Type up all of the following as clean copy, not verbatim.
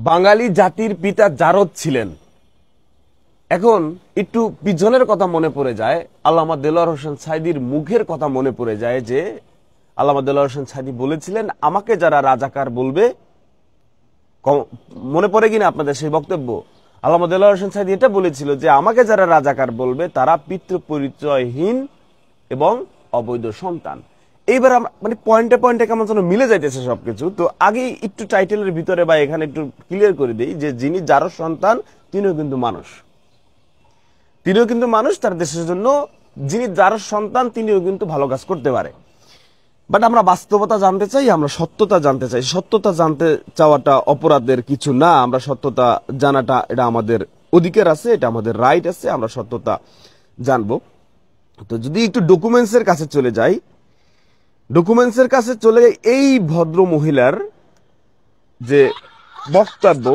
বাঙালি জাতির পিতা জারদ ছিলেন। এখন একটু পিছনের কথা মনে পড়ে যায়, আল্লামা দেলোয়ার হোসেন সাঈদীর মুখের কথা মনে পড়ে যায় যে আল্লামা দেলোয়ার হোসেন সাঈদী বলেছিলেন, আমাকে যারা রাজাকার বলবে। মনে পড়ে কিনা আপনাদের সেই বক্তব্য? আল্লামা দেলোয়ার হোসেন সাঈদী এটা বলেছিল যে আমাকে যারা রাজাকার বলবে তারা পিতৃ পরিচয়হীন এবং অবৈধ সন্তান। এইবার মানে পয়েন্টে পয়েন্টে কেমন যেন মিলে যাইতেছে সবকিছু। তো আগে একটু টাইটেলের ভিতরে বা এখানে একটু ক্লিয়ার করে দিই যে যিনি যার সন্তান তিনিও কিন্তু মানুষ, তার দেশের জন্য যিনি যার সন্তান তিনিও কিন্তু ভালো কাজ করতে পারে। বাট আমরা বাস্তবতা জানতে চাই, আমরা সত্যতা জানতে চাই। সত্যতা জানতে চাওয়াটা অপরাধের কিছু না, আমরা সত্যতা জানাটা এটা আমাদের অধিকার আছে, এটা আমাদের রাইট আছে, আমরা সত্যতা জানবো। তো যদি একটু ডকুমেন্টসের কাছে চলে যাই, এই ভদ্র মহিলার যে বক্তব্য,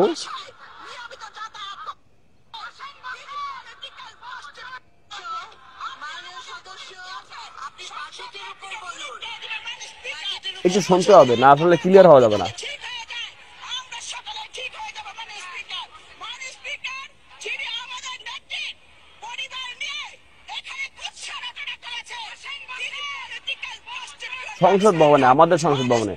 একটু শুনতে হবে, না আসলে ক্লিয়ার হওয়া যাবে না। সংসদ ভবনে, আমাদের সংসদ ভবনে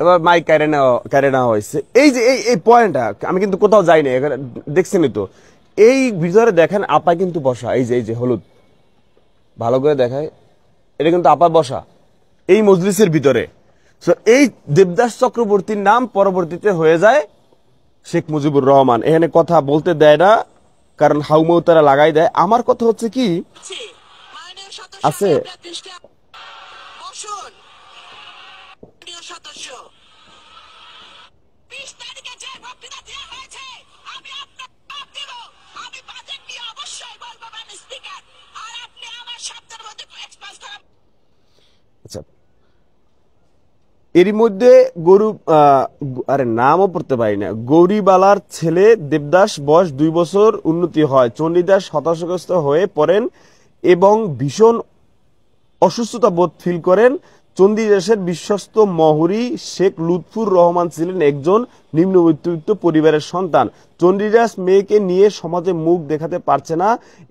এবার মাইক কেড়ে নেওয়া হয়েছে। এই যে এই পয়েন্টটা আমি কিন্তু কোথাও যাইনি, এখানে দেখছেনই তো। এই ভিতরে দেখেন আপা কিন্তু বসা, এই যে হলুদ, ভালো করে দেখায়, এটা কিন্তু আপা বসা এই মজলিসের ভিতরে। এই দেবদাস চক্রবর্তীর নাম পরবর্তীতে হয়ে যায় শেখ মুজিবুর রহমান। এখানে কথা বলতে দেয় না, কারণ হাউমাউ তারা লাগাই দেয়। আমার কথা হচ্ছে কি আছে, এরই মধ্যে নামও পড়তে পারি না, গৌরীবালার ছেলে দেবদাস বয়স 2 বছর উন্নতি হয়। চণ্ডীদাস হতাশাগ্রস্ত হয়ে পড়েন এবং ভীষণ অসুস্থতা বোধ ফিল করেন। চণ্ডীদাসের বিশ্বস্ত মহুরী শেখ লুৎফুর রহমান ছিলেন একজন নিম্ন মধ্যবিত্ত পরিবারের সন্তান। চণ্ডীদাস মেয়েকে নিয়ে সমাজে মুখ দেখাতে পারছে না।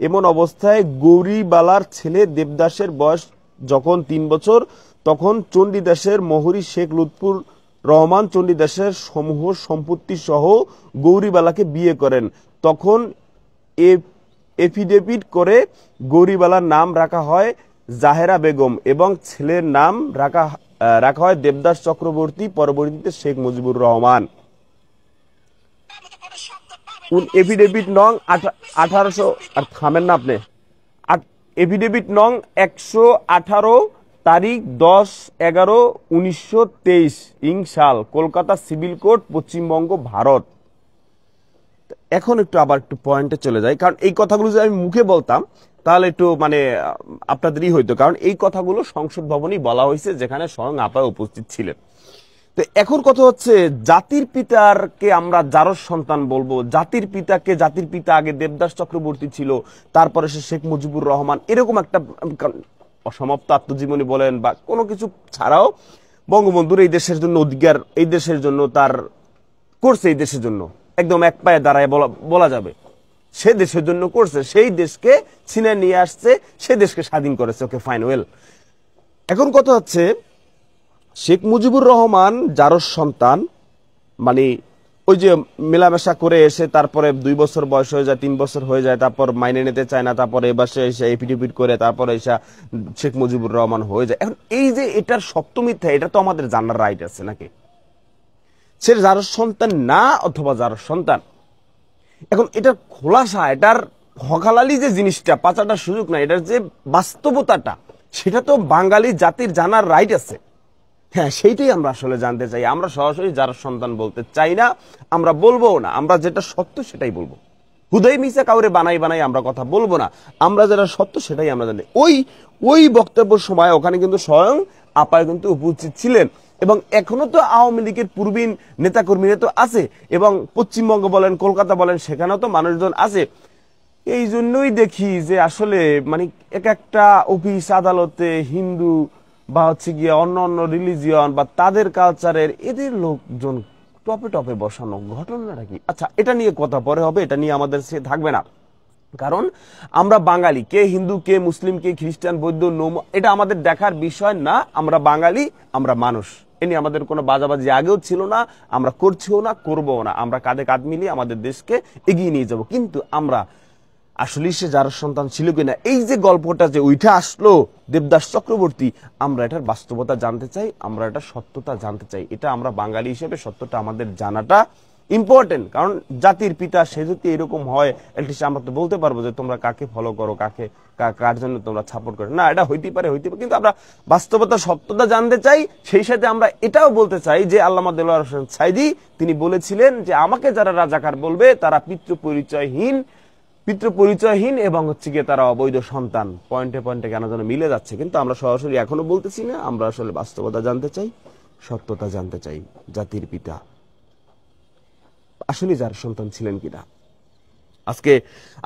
এমন অবস্থায় গৌরীবালার ছেলে দেবদাসের বয়স যখন 3 বছর, তখন চণ্ডীদাসের মহুরী শেখ লুৎফুর রহমান চণ্ডীদাসের সমূহ সম্পত্তি সহ গৌরীবালাকে বিয়ে করেন। তখন এফিডেভিট করে গৌরীবালার নাম রাখা হয় জাহেরা বেগম এবং ছেলের নাম রাখা হয় দেবদাস চক্রবর্তী, পরবর্তীতে শেখ মুজিবুর রহমান। এফিডেভিট নং 1800 আর থামেন না আপনি, এফিডেভিট নং 118 তারিখ 10/11/1923 সাল, কলকাতা সিভিল কোর্ট, পশ্চিমবঙ্গ, ভারত। এখন আবার একটু পয়েন্টে চলে যাই, কারণ এই কথাগুলো যদি আমি মুখে বলতাম তাহলে একটু মানে আপনাদেরই হইতো, কারণ এই কথাগুলো সংসদ ভবনেই বলা হয়েছে, যেখানে স্বয়ং আপা উপস্থিত ছিলেন। তো এখন কথা হচ্ছে, জাতির পিতারকে আমরা যার সন্তান বলবো। জাতির পিতা আগে দেবদাস চক্রবর্তী ছিল, তারপরে সে শেখ মুজিবুর রহমান। এরকম একটা অসমাপ্ত আত্মজীবনী বলেন বা কোনো কিছু ছাড়াও বঙ্গবন্ধুর এই দেশের জন্য অধিকার, এই দেশের জন্য তার করছে এই দেশের জন্য, একদম এক পায়ে দাঁড়ায় বলা যাবে সে দেশের জন্য করছে, সেই দেশকে ছিনে নিয়ে আসছে, সে দেশকে স্বাধীন করেছে। Okay fine, well. এখন কথা হচ্ছে শেখ মুজিবুর রহমান যার সন্তান, মানে ওই যে মেলামেশা করে এসে তারপরে 2 বছর বয়স হয়ে যায়, 3 বছর হয়ে যায়, তারপর মাইনে নিতে চায় না, তারপরে এবার সে এসে এপিডিপিড করে তারপরে এসে শেখ মুজিবুর রহমান হয়ে যায়। এখন এই যে এটার সত্য মিথ্যা, এটা তো আমাদের জানার রাইট আছে নাকি? সে যার সন্তান না অথবা যার সন্তান, এখন এটার খোলাসা, এটার হকালালি যে জিনিসটা, পাচাটার সুযোগ না, এটার যে বাস্তবতাটা, সেটা তো বাঙালি জাতির জানার রাইট আছে। হ্যাঁ, সেইটাই আমরা আসলে জানতে চাই। আমরা সরাসরি যার সন্তান বলতে চাই না, আমরা বলবো না। আমরা যেটা সত্য সেটাই বলবো। হুদাই মিশা কাউরে বানাই বানাই আমরা কথা বলবো না। আমরা যেটা সত্য সেটাই আমরা জানি। ওই বক্তব্যের সময় ওখানে কিন্তু স্বয়ং আপায় কিন্তু উপস্থিত ছিলেন, এবং এখনো তো আওয়ামী লীগের পূর্বীন নেতাকর্মীরা তো আছে, এবং পশ্চিমবঙ্গ বলেন, কলকাতা বলেন, সেখানেও তো মানুষজন আছে। এই জন্যই দেখি যে আসলে মানে এক একটা অফিস আদালতে হিন্দু বা হচ্ছে গিয়ে অন্য অন্য রিলিজিয়ন বা তাদের কালচারের এদের লোকজন টপে টপে বসানো, ঘটনাটা কি? আচ্ছা, এটা নিয়ে কথা পরে হবে, এটা নিয়ে আমাদের সে থাকবে না। কারণ আমরা বাঙালি, কে হিন্দু, কে মুসলিম, কে খ্রিস্টান, বৌদ্ধ, এটা আমাদের দেখার বিষয় না। আমরা বাঙালি, আমরা মানুষ। এ নিয়ে আমাদের কোনো বাজাবাজি আগেও ছিল না, আমরা করছিও না, করবও না। আমরা কাঁধে কাঁধ মিলিয়ে আমাদের দেশকে এগিয়ে নিয়ে যাব। কিন্তু আমরা আসলে সে যার সন্তান ছিল কিনা, এই যে গল্পটা যে উঠে আসলো দেবদাস চক্রবর্তী, আমরা এটার বাস্তবতা জানতে চাই, আমরা এটার সত্যতা জানতে চাই। এটা আমরা বাঙালি হিসেবে সত্যটা আমাদের জানাটা ইম্পর্টেন্ট। কারণ জাতির পিতা সে যদি এরকম হয়, এটলিস্ট আমরা তো বলতে পারবো যে তোমরা কাকে ফলো করো, কার জন্য তোমরা সাপোর্ট করো। না, এটা হইতে পারে, কিন্তু আমরা বাস্তবতা সত্যতা জানতে চাই। সেই সাথে আমরা এটাও বলতে চাই যে আল্লামা দেলোয়ার হোসেন সাঈদী তিনি বলেছিলেন যে আমাকে যারা রাজাকার বলবে তারা পিতৃপরিচয়হীন এবং হচ্ছে গিয়ে তারা অবৈধ সন্তান। পয়েন্টে পয়েন্টে কেন যেন মিলে যাচ্ছে, কিন্তু আমরা সরাসরি এখনো বলতেছি না। আমরা আসলে বাস্তবতা জানতে চাই, সত্যতা জানতে চাই। জাতির পিতা আসলে যার সন্তান ছিলেন কিনা।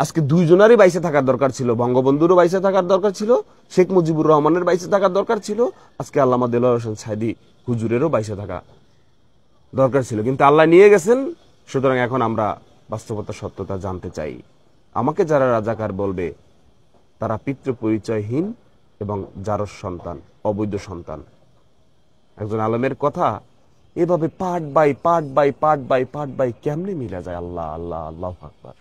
আজকে দুইজনেরই বাইসে থাকার দরকার ছিল। বঙ্গবন্ধুরও বাইসে থাকার দরকার ছিল, শেখ মুজিবুর রহমানের বাইসে থাকার দরকার ছিল, আজকে আল্লামা দেলোয়ার হোসেন সাঈদী হুজুরেরও বাইসে থাকা দরকার ছিল, কিন্তু আল্লাহ নিয়ে গেছেন। সুতরাং এখন আমরা বাস্তবতা সত্যতা জানতে চাই। আমাকে যারা রাজাকার বলবে তারা পিতৃপরিচয়হীন এবং জারজ সন্তান, অবৈধ সন্তান। একজন আলেমের কথা এভাবে পার্ট বাই পার্ট কেমনে মিলা যায়? আল্লাহ আল্লাহ আল্লাহু আকবার।